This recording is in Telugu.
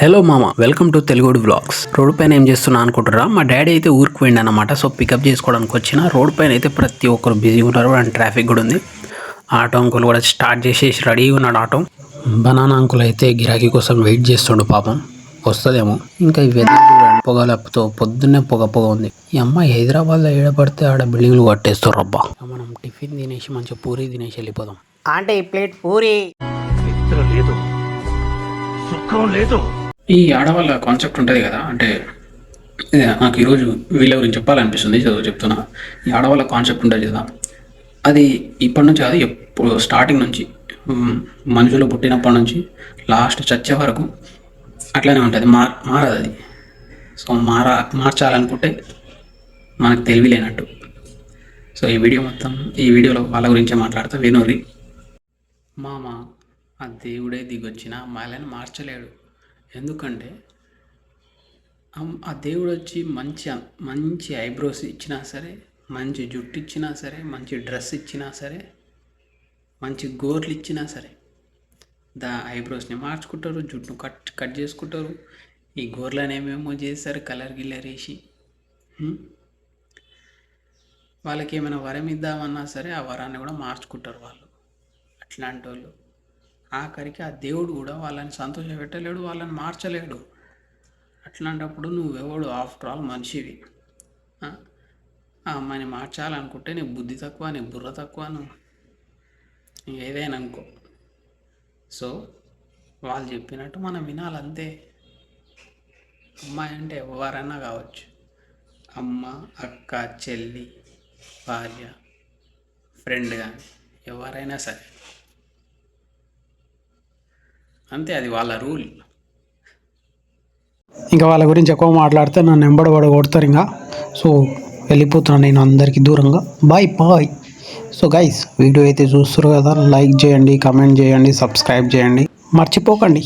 హలో మామ, వెల్కమ్ టు తెలుగుడు వ్లాగ్స్. రోడ్ పైన ఏం చేస్తున్నా అనుకుంటారా? మా డాడీ అయితే ఊరికి పోయిండు అనమాట. సో పికప్ చేసుకోవడానికి వచ్చిన రోడ్ పైన అయితే ప్రతి ఒక్కరు బిజీగా ఉన్నారు అండ్ ట్రాఫిక్ కూడా ఉంది. ఆటో అంకుల్ కూడా స్టార్ట్ చేసేసి రెడీగా ఉన్నాడు ఆటో. బనానా అంకుల్ అయితే గిరాకీ కోసం వెయిట్ చేస్తుండు, పాపం వస్తుందేమో. ఇంకా ఈ వెదర్ చూడండి, పొగలతో పొద్దున్నే పొగ ఉంది. ఈ అమ్మాయి హైదరాబాద్లో ఏడపడితే ఆడ బిల్డింగ్లు కట్టేస్తారు రబ్బా. మనం టిఫిన్ తినేసి మంచిగా పూరి తినేసి వెళ్ళిపోదాం. అంటే ఈ ప్లేట్ పూరి లేదు, సుఖం లేదు. ఈ ఆడవాళ్ళ కాన్సెప్ట్ ఉంటుంది కదా, అంటే నాకు ఈరోజు వీళ్ళ గురించి చెప్పాలనిపిస్తుంది, చెప్తున్నా. ఈ ఆడవాళ్ళ కాన్సెప్ట్ ఉంటుంది కదా, అది ఇప్పటి నుంచి కాదు, ఎప్పుడు స్టార్టింగ్ నుంచి మనుషులు పుట్టినప్పటి నుంచి లాస్ట్ చచ్చే వరకు అట్లానే ఉంటుంది. మారదు అది. సో మార్చాలనుకుంటే మనకు తెలివిలేనట్టు. సో ఈ వీడియోలో వాళ్ళ గురించే మాట్లాడతా, వినోరి. మామ, ఆ దేవుడే దిగొచ్చిన అమ్మాయిలను మార్చలేడు. ఎందుకంటే ఆ దేవుడు వచ్చి మంచి ఐబ్రోస్ ఇచ్చినా సరే, మంచి జుట్టు ఇచ్చినా సరే, మంచి డ్రెస్ ఇచ్చినా సరే, మంచి గోర్లు ఇచ్చినా సరే, ఐబ్రోస్ని మార్చుకుంటారు, జుట్టును కట్ చేసుకుంటారు, ఈ గోర్లను ఏమేమో చేస్తారు, కలర్ వేసి. వాళ్ళకి ఏమైనా వరం ఇద్దామన్నా సరే ఆ వరాన్ని కూడా మార్చుకుంటారు వాళ్ళు. అట్లాంటి వాళ్ళు ఆఖరికి ఆ దేవుడు కూడా వాళ్ళని సంతోషపెట్టలేడు, వాళ్ళని మార్చలేడు. అట్లాంటప్పుడు నువ్వెవడు? ఆఫ్టర్ ఆల్ మనిషివి. ఆ అమ్మాయిని మార్చాలనుకుంటే నీ బుద్ధి తక్కువ, నీ బుర్ర తక్కువ, నువ్వు ఏదైనా అనుకో. సో వాళ్ళు చెప్పినట్టు మనం వినాలంతే. అమ్మాయి అంటే ఎవరైనా కావచ్చు, అమ్మ, అక్క, చెల్లి, భార్య, ఫ్రెండ్, కానీ ఎవరైనా సరే అంతే, అది వాళ్ళ రూల్. ఇంకా వాళ్ళ గురించి ఎక్కువ మాట్లాడితే నన్ను ఎంబడబడి కొడతారు. ఇంకా సో వెళ్ళిపోతున్నాను నేను అందరికీ దూరంగా. Bye bye. So guys, video అయితే చూస్తారు కదా, లైక్ చేయండి, కమెంట్ చేయండి, సబ్స్క్రైబ్ చేయండి, మర్చిపోకండి.